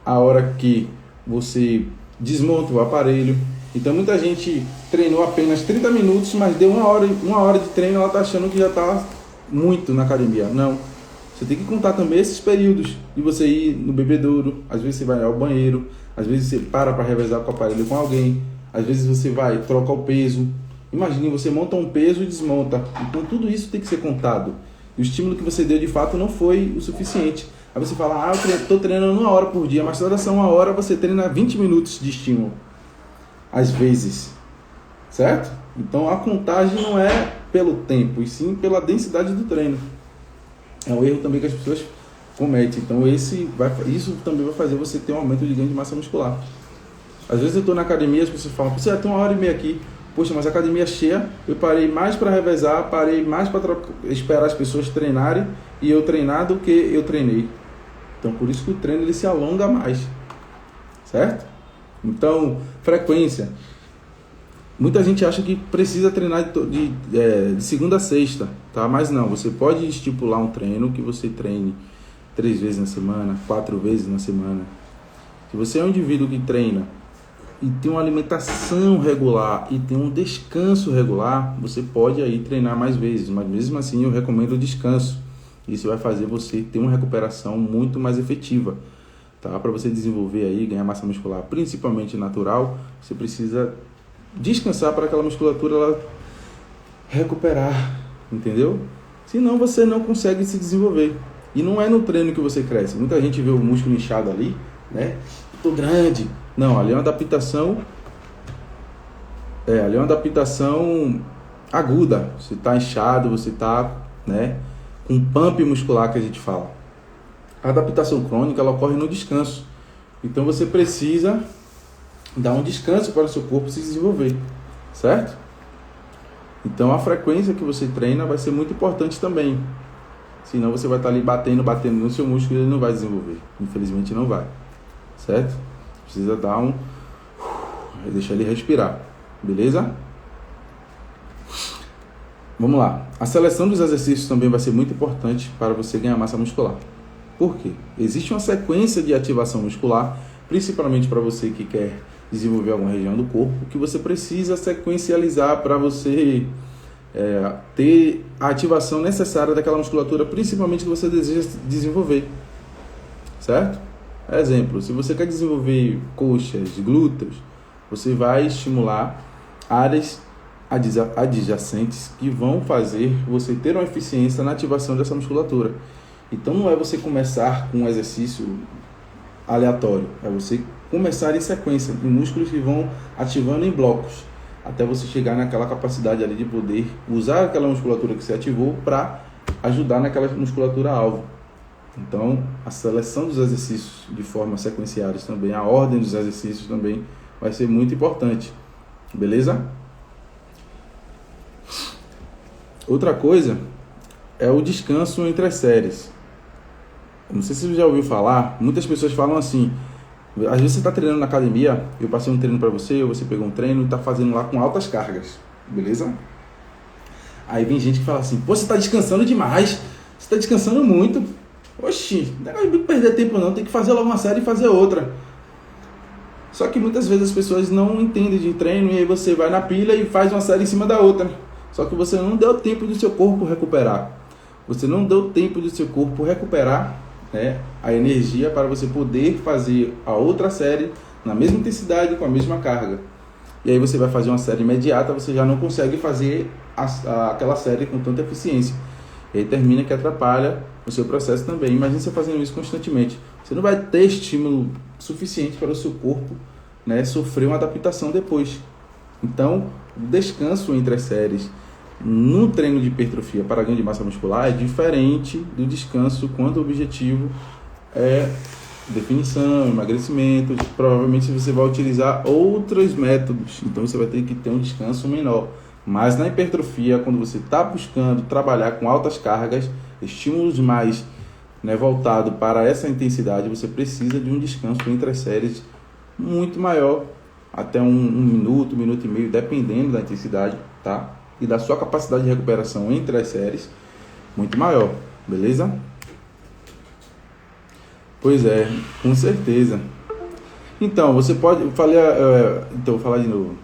a hora que você desmonta o aparelho. Então muita gente treinou apenas 30 minutos, mas deu 1 hora de treino, ela está achando que já está muito na academia. Não. Você tem que contar também esses períodos de você ir no bebedouro, às vezes você vai ao banheiro, às vezes você para revezar com o aparelho com alguém, às vezes você vai trocar o peso. Imagine, você monta um peso e desmonta. Então tudo isso tem que ser contado. E o estímulo que você deu de fato não foi o suficiente. Aí você fala, eu estou treinando 1 hora por dia, mas toda essa 1 hora você treina 20 minutos de estímulo. Às vezes. Certo? Então a contagem não é pelo tempo, e sim pela densidade do treino. É um erro também que as pessoas cometem. Então isso também vai fazer você ter um aumento de ganho de massa muscular. Às vezes eu estou na academia, as pessoas falam, você tem 1h30 aqui. Poxa, mas a academia é cheia, eu parei mais para revezar, parei mais para esperar as pessoas treinarem e eu treinar do que eu treinei. Então, por isso que o treino ele se alonga mais, certo? Então, frequência. Muita gente acha que precisa treinar de segunda a sexta, tá? Mas não, você pode estipular um treino que você treine 3 vezes na semana, 4 vezes na semana. Se você é um indivíduo que treina e tem uma alimentação regular e tem um descanso regular, você pode aí treinar mais vezes, mas mesmo assim eu recomendo o descanso. Isso vai fazer você ter uma recuperação muito mais efetiva, tá? Para você desenvolver aí, ganhar massa muscular, principalmente natural, você precisa descansar para aquela musculatura ela recuperar, entendeu? Senão você não consegue se desenvolver. E não é no treino que você cresce. Muita gente vê o músculo inchado ali, né? Tô grande. Não, ali é uma adaptação. Ali é uma adaptação aguda. Você está inchado, você está, né, com pump muscular que a gente fala. A adaptação crônica ela ocorre no descanso. Então você precisa dar um descanso para o seu corpo se desenvolver, certo? Então a frequência que você treina vai ser muito importante também. Senão você vai estar ali batendo no seu músculo e ele não vai desenvolver. Infelizmente não vai, certo? Precisa dar deixar ele respirar, beleza? Vamos lá. A seleção dos exercícios também vai ser muito importante para você ganhar massa muscular. Por quê? Existe uma sequência de ativação muscular, principalmente para você que quer desenvolver alguma região do corpo, que você precisa sequencializar para você ter a ativação necessária daquela musculatura, principalmente que você deseja desenvolver, certo? Exemplo, se você quer desenvolver coxas, glúteos, você vai estimular áreas adjacentes que vão fazer você ter uma eficiência na ativação dessa musculatura. Então não é você começar com um exercício aleatório, é você começar em sequência, em músculos que vão ativando em blocos, até você chegar naquela capacidade ali de poder usar aquela musculatura que você ativou para ajudar naquela musculatura alvo. Então, a seleção dos exercícios de forma sequenciadas também, a ordem dos exercícios também vai ser muito importante, beleza? Outra coisa é o descanso entre as séries. Não sei se você já ouviu falar, muitas pessoas falam assim, às vezes você está treinando na academia, eu passei um treino para você, ou você pegou um treino e está fazendo lá com altas cargas, beleza? Aí vem gente que fala assim, pô, você está descansando demais, você está descansando muito. Oxi, não é de perder tempo não, tem que fazer logo uma série e fazer outra. Só que muitas vezes as pessoas não entendem de treino e aí você vai na pilha e faz uma série em cima da outra. Só que você não deu tempo do seu corpo recuperar. Você não deu tempo do seu corpo recuperar, né, a energia para você poder fazer a outra série na mesma intensidade, com a mesma carga. E aí você vai fazer uma série imediata, você já não consegue fazer aquela série com tanta eficiência. E aí termina que atrapalha o seu processo também. Imagina você fazendo isso constantemente. Você não vai ter estímulo suficiente para o seu corpo, né, sofrer uma adaptação depois. Então, o descanso entre as séries no treino de hipertrofia para ganho de massa muscular é diferente do descanso quando o objetivo é definição, emagrecimento. Provavelmente você vai utilizar outros métodos, então você vai ter que ter um descanso menor. Mas na hipertrofia, quando você está buscando trabalhar com altas cargas, estímulos mais, né, voltado para essa intensidade, você precisa de um descanso entre as séries muito maior, até um minuto e meio, dependendo da intensidade, tá? E da sua capacidade de recuperação entre as séries, muito maior, beleza? Pois é, com certeza. Então, você pode... vou falar de novo.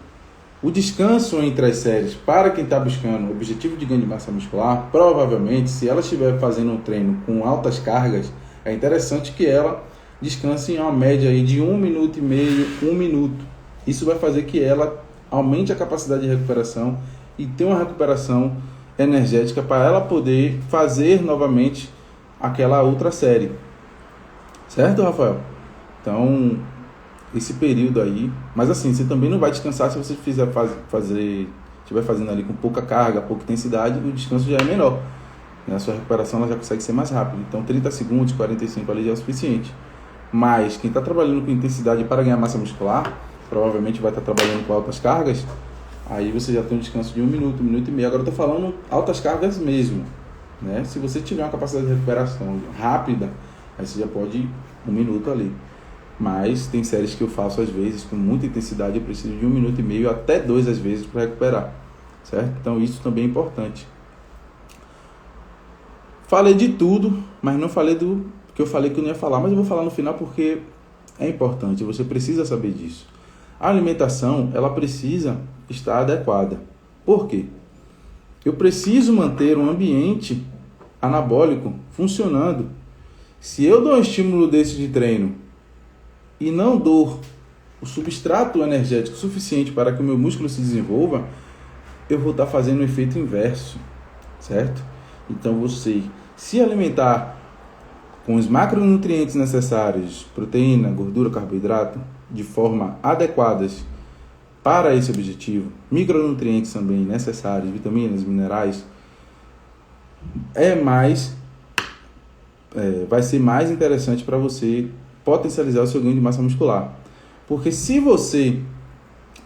O descanso entre as séries, para quem está buscando o objetivo de ganho de massa muscular, provavelmente, se ela estiver fazendo um treino com altas cargas, é interessante que ela descanse em uma média aí de 1 minuto e meio, 1 minuto. Isso vai fazer que ela aumente a capacidade de recuperação e tenha uma recuperação energética para ela poder fazer novamente aquela outra série. Certo, Rafael? Então, esse período aí, mas assim, você também não vai descansar se você estiver fazendo ali com pouca carga, pouca intensidade, o descanso já é menor, né? A sua recuperação ela já consegue ser mais rápida, então 30 segundos, 45 ali já é o suficiente. Mas quem está trabalhando com intensidade para ganhar massa muscular, provavelmente vai estar trabalhando com altas cargas, aí você já tem um descanso de 1 minuto, 1 minuto e meio. Agora eu estou falando altas cargas mesmo, né? Se você tiver uma capacidade de recuperação rápida, aí você já pode ir 1 minuto ali. Mas tem séries que eu faço às vezes com muita intensidade, eu preciso de 1 minuto e meio até 2 às vezes para recuperar, certo? Então isso também é importante. Falei de tudo, mas não falei do que eu falei que eu não ia falar, mas eu vou falar no final porque é importante, você precisa saber disso. A alimentação, ela precisa estar adequada. Por quê? Eu preciso manter um ambiente anabólico funcionando. Se eu dou um estímulo desse de treino e não dou o substrato energético suficiente para que o meu músculo se desenvolva, eu vou estar fazendo um efeito inverso, certo? Então você se alimentar com os macronutrientes necessários, proteína, gordura, carboidrato, de forma adequadas para esse objetivo, micronutrientes também necessários, vitaminas, minerais, vai ser mais interessante para você potencializar o seu ganho de massa muscular. Porque se você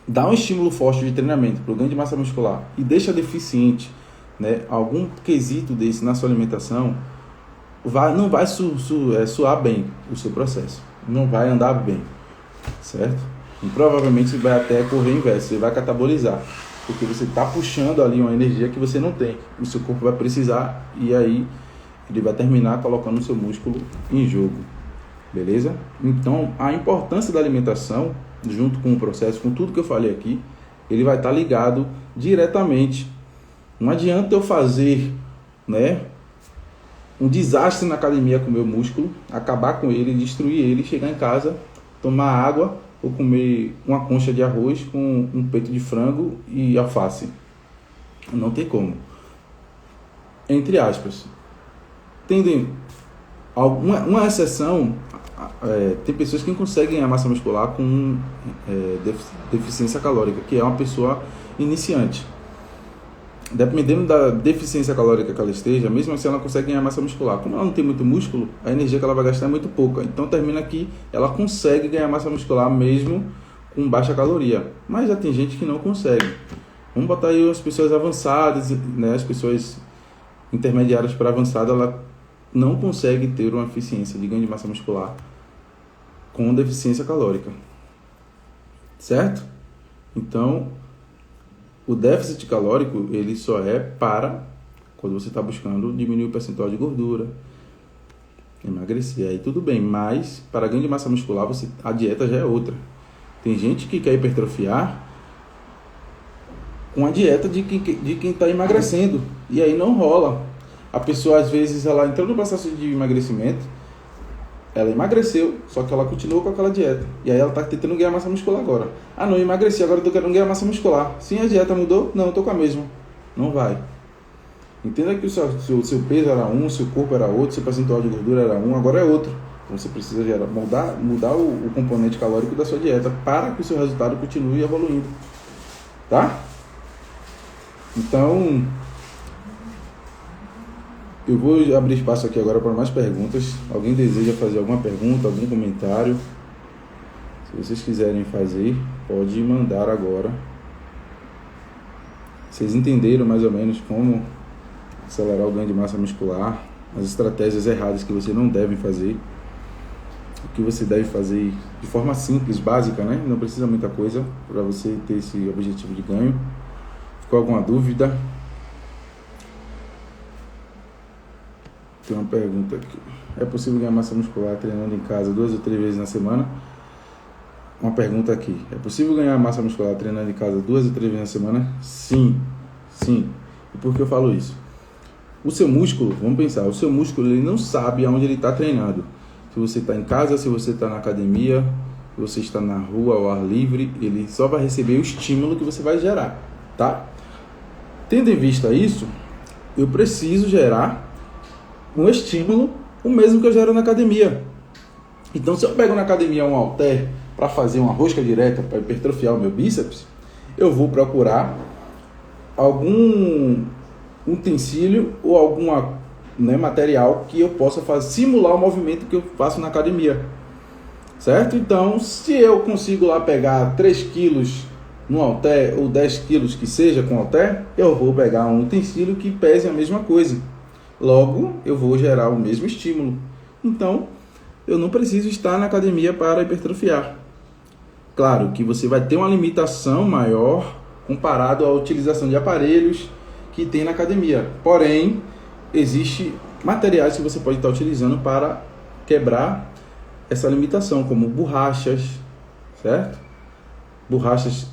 dá um estímulo forte de treinamento para o ganho de massa muscular e deixa deficiente, né, algum quesito desse na sua alimentação, não vai suar bem o seu processo, não vai andar bem, certo? E provavelmente você vai até correr inverso, você vai catabolizar, porque você está puxando ali uma energia que você não tem, o seu corpo vai precisar e aí ele vai terminar colocando o seu músculo em jogo, beleza? Então a importância da alimentação, junto com o processo, com tudo que eu falei aqui, ele vai estar ligado diretamente. Não adianta eu fazer, né, um desastre na academia com o meu músculo, acabar com ele, destruir ele, chegar em casa, tomar água ou comer uma concha de arroz com um peito de frango e alface. Não tem como. Entre aspas. Tendo uma exceção, tem pessoas que não conseguem ganhar massa muscular com deficiência calórica, que é uma pessoa iniciante. Dependendo da deficiência calórica que ela esteja, mesmo assim ela consegue ganhar massa muscular. Como ela não tem muito músculo, a energia que ela vai gastar é muito pouca. Então termina que ela consegue ganhar massa muscular mesmo com baixa caloria. Mas já tem gente que não consegue. Vamos botar aí as pessoas avançadas, né? As pessoas intermediárias para avançada, ela não consegue ter uma eficiência de ganho de massa muscular com deficiência calórica. Certo? Então, o déficit calórico, ele só é para quando você está buscando diminuir o percentual de gordura, emagrecer, aí tudo bem. Mas, para ganho de massa muscular, a dieta já é outra. Tem gente que quer hipertrofiar com a dieta de quem está emagrecendo, e aí não rola. A pessoa, às vezes, ela entrou no processo de emagrecimento, ela emagreceu, só que ela continuou com aquela dieta. E aí ela está tentando ganhar massa muscular agora. Ah, não, emagreci, agora eu estou querendo ganhar massa muscular. Sim, a dieta mudou? Não, eu estou com a mesma. Não vai. Entenda que o seu peso era um, seu corpo era outro, seu percentual de gordura era um, agora é outro. Então você precisa mudar o componente calórico da sua dieta para que o seu resultado continue evoluindo. Tá? Então, eu vou abrir espaço aqui agora para mais perguntas. Alguém deseja fazer alguma pergunta, algum comentário? Se vocês quiserem fazer, pode mandar agora. Vocês entenderam mais ou menos como acelerar o ganho de massa muscular, as estratégias erradas que você não deve fazer, o que você deve fazer de forma simples, básica, né? Não precisa muita coisa para você ter esse objetivo de ganho. Ficou alguma dúvida? Tem uma pergunta aqui. É possível ganhar massa muscular treinando em casa 2 ou 3 vezes na semana? Uma pergunta aqui. É possível ganhar massa muscular treinando em casa 2 ou 3 vezes na semana? Sim. Sim. E por que eu falo isso? O seu músculo, vamos pensar, o seu músculo ele não sabe aonde ele está treinando. Se você está em casa, se você está na academia, se você está na rua ao ar livre, ele só vai receber o estímulo que você vai gerar, tá? Tendo em vista isso, eu preciso gerar um estímulo, o mesmo que eu gero na academia. Então, se eu pego na academia um halter para fazer uma rosca direta, para hipertrofiar o meu bíceps, eu vou procurar algum utensílio ou algum material que eu possa simular o movimento que eu faço na academia. Certo? Então, se eu consigo lá pegar 3 quilos no halter ou 10 quilos que seja com halter, eu vou pegar um utensílio que pese a mesma coisa. Logo, eu vou gerar o mesmo estímulo. Então, eu não preciso estar na academia para hipertrofiar. Claro que você vai ter uma limitação maior comparado à utilização de aparelhos que tem na academia. Porém, existem materiais que você pode estar utilizando para quebrar essa limitação, como borrachas, certo? Borrachas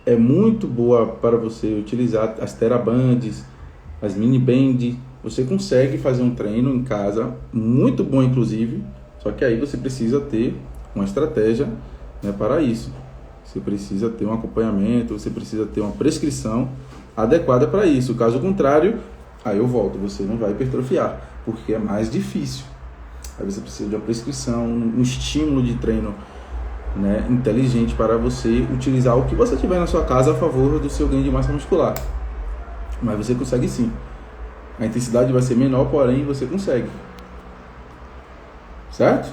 é muito boa para você utilizar, as TheraBands, as Miniband. Você consegue fazer um treino em casa, muito bom inclusive, só que aí você precisa ter uma estratégia, né, para isso. Você precisa ter um acompanhamento, você precisa ter uma prescrição adequada para isso. Caso contrário, aí eu volto, você não vai hipertrofiar, porque é mais difícil. Aí você precisa de uma prescrição, um estímulo de treino, né, inteligente para você utilizar o que você tiver na sua casa a favor do seu ganho de massa muscular. Mas você consegue sim. A intensidade vai ser menor, porém você consegue. Certo?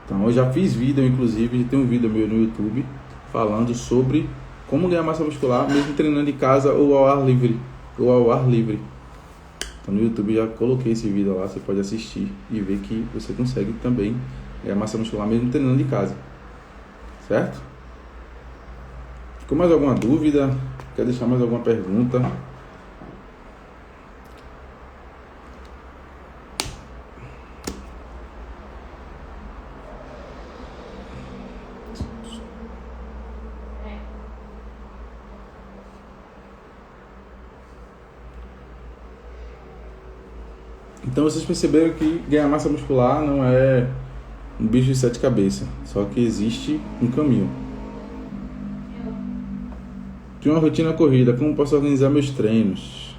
Então eu já fiz vídeo, inclusive, tem um vídeo meu no YouTube falando sobre como ganhar massa muscular, mesmo treinando em casa ou ao ar livre. Então no YouTube já coloquei esse vídeo lá, você pode assistir e ver que você consegue também ganhar massa muscular mesmo treinando em casa. Certo? Ficou mais alguma dúvida? Quer deixar mais alguma pergunta? Então vocês perceberam que ganhar massa muscular não é um bicho de 7 cabeças, só que existe um caminho. Tenho uma rotina corrida, como posso organizar meus treinos?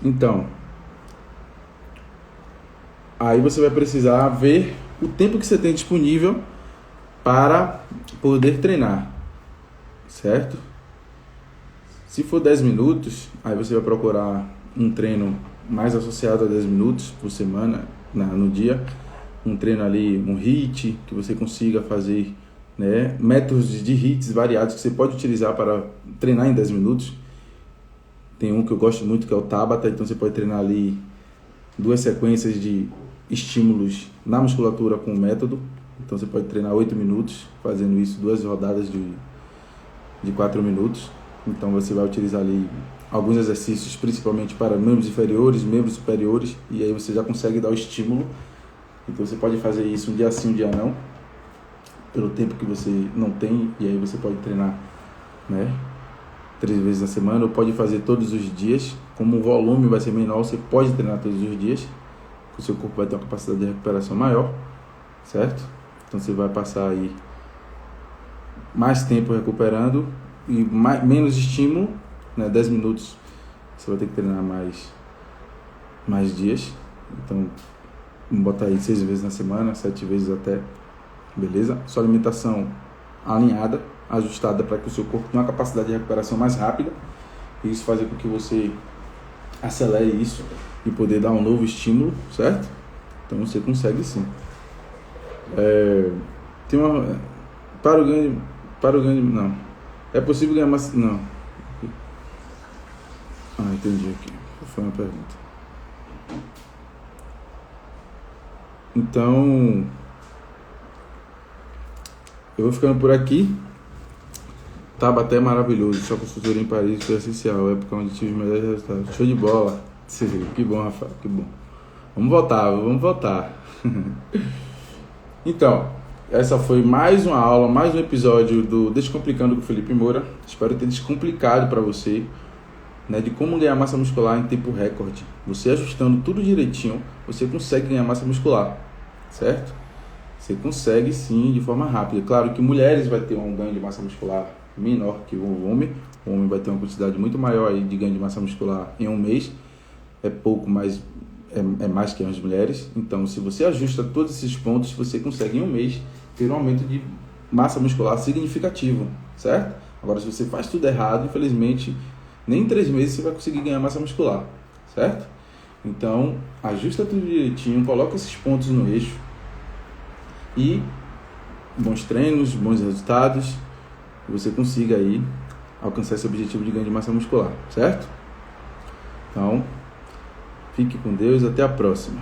Então, aí você vai precisar ver o tempo que você tem disponível para poder treinar, certo? Se for 10 minutos, aí você vai procurar um treino mais associado a 10 minutos por semana, no dia. Um treino ali, um HIIT, que você consiga fazer, né? Métodos de HIITs variados que você pode utilizar para treinar em 10 minutos. Tem um que eu gosto muito, que é o Tabata, então você pode treinar ali 2 sequências de estímulos na musculatura com o método. Então você pode treinar 8 minutos, fazendo isso 2 rodadas de 4 minutos. Então você vai utilizar ali alguns exercícios, principalmente para membros inferiores, membros superiores, e aí você já consegue dar o estímulo. Então você pode fazer isso um dia sim, um dia não, pelo tempo que você não tem, e aí você pode treinar, né, 3 vezes na semana, ou pode fazer todos os dias. Como o volume vai ser menor, você pode treinar todos os dias, porque o seu corpo vai ter uma capacidade de recuperação maior, certo? Então você vai passar aí mais tempo recuperando e menos estímulo, né? 10 minutos você vai ter que treinar mais dias. Então vamos botar aí 6 vezes na semana, 7 vezes até, beleza? Sua alimentação alinhada, ajustada para que o seu corpo tenha uma capacidade de recuperação mais rápida, e isso fazer com que você acelere isso e poder dar um novo estímulo, certo? Então você consegue sim. Tem uma para o ganho não. É possível ganhar massa? Não. Entendi aqui. Foi uma pergunta. Então, eu vou ficando por aqui. Tabata é maravilhoso. Sua consultoria em Paris foi essencial. Época onde tive os melhores resultados. Show de bola. Que bom, Rafael. Que bom. Vamos voltar. Então, essa foi mais uma aula, mais um episódio do Descomplicando com Felipe Moura. Espero ter descomplicado para você, né, de como ganhar massa muscular em tempo recorde. Você ajustando tudo direitinho, você consegue ganhar massa muscular, certo? Você consegue sim, de forma rápida. Claro que mulheres vai ter um ganho de massa muscular menor que o homem. O homem vai ter uma quantidade muito maior aí de ganho de massa muscular em um mês. É pouco, mas é mais que as mulheres. Então, se você ajusta todos esses pontos, você consegue em um mês ter um aumento de massa muscular significativo, certo? Agora, se você faz tudo errado, infelizmente, nem em 3 meses você vai conseguir ganhar massa muscular, certo? Então, ajusta tudo direitinho, coloca esses pontos no eixo e bons treinos, bons resultados, que você consiga aí alcançar esse objetivo de ganho de massa muscular, certo? Então, fique com Deus, até a próxima.